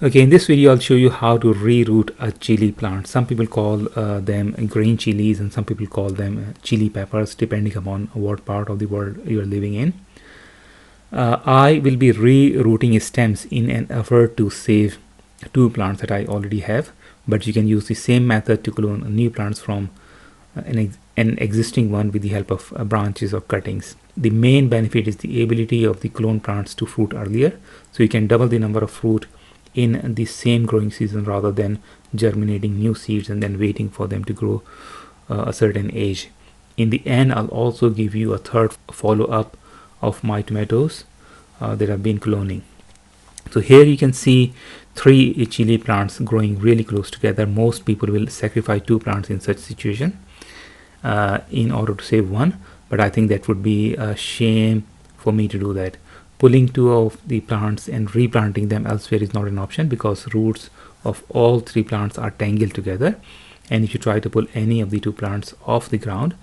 Okay, in this video I'll show you how to reroot a chili plant. Some people call them green chilies and some people call them chili peppers, depending upon what part of the world you're living in. I will be rerouting stems in an effort to save two plants that I already have, but you can use the same method to clone new plants from an existing one with the help of branches or cuttings. The main benefit is the ability of the clone plants to fruit earlier, so you can double the number of fruit in the same growing season rather than germinating new seeds and then waiting for them to grow a certain age. In the end, I'll also give you a third follow-up of my tomatoes that I've been cloning. So here you can see three chili plants growing really close together. Most people will sacrifice two plants in such situation in order to save one, but I think that would be a shame for me to do that. Pulling two of the plants and replanting them elsewhere is not an option because roots of all three plants are tangled together, and if you try to pull any of the two plants off the ground,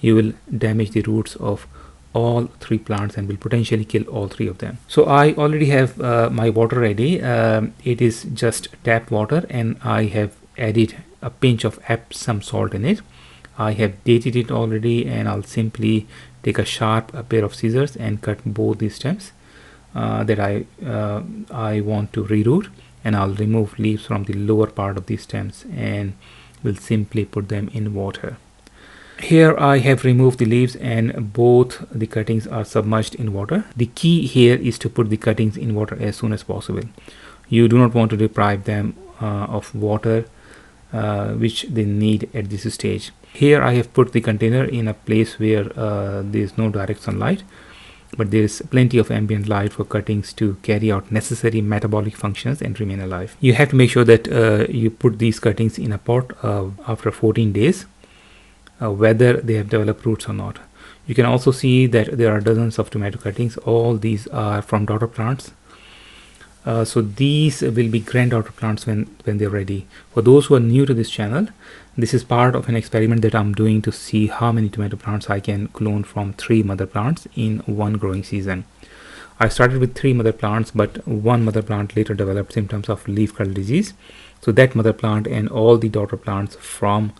you will damage the roots of all three plants and will potentially kill all three of them. So I already have my water ready. It is just tap water, and I have added a pinch of Epsom salt in it. I have dated it already, and I'll simply take a sharp pair of scissors and cut both the stems that I want to reroot, and I'll remove leaves from the lower part of the stems and will simply put them in water. Here I have removed the leaves and both the cuttings are submerged in water. The key here is to put the cuttings in water as soon as possible. You do not want to deprive them of water which they need at this stage. Here I have put the container in a place where there is no direct sunlight, but there is plenty of ambient light for cuttings to carry out necessary metabolic functions and remain alive. You have to make sure that you put these cuttings in a pot after 14 days, whether they have developed roots or not. You can also see that there are dozens of tomato cuttings. All these are from daughter plants. So these will be granddaughter plants when they're ready. For those who are new to this channel, this is part of an experiment that I'm doing to see how many tomato plants I can clone from 3 mother plants in one growing season. I started with 3 mother plants, but one mother plant later developed symptoms of leaf curl disease. So that mother plant and all the daughter plants from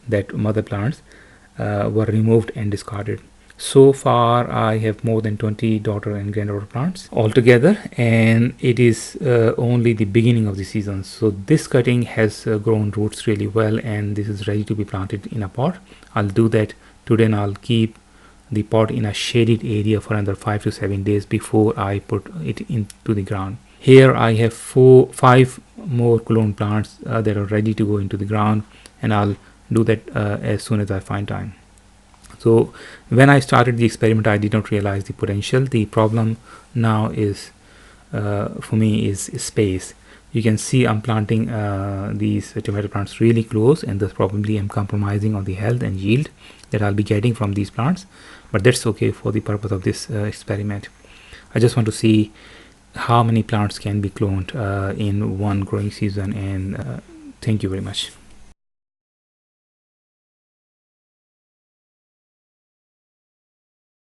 that mother plants were removed and discarded. So far I have more than 20 daughter and granddaughter plants altogether, and it is only the beginning of the season. So this cutting has grown roots really well, and this is ready to be planted in a pot. I'll do that today, and I'll keep the pot in a shaded area for another 5 to 7 days before I put it into the ground. Here I have 5 more clone plants that are ready to go into the ground, and I'll do that as soon as I find time. So when I started the experiment, I did not realize the potential. The problem now is for me is space. You can see I'm planting these tomato plants really close, and thus probably I'm compromising on the health and yield that I'll be getting from these plants, but that's okay for the purpose of this experiment. I just want to see how many plants can be cloned in one growing season, and thank you very much.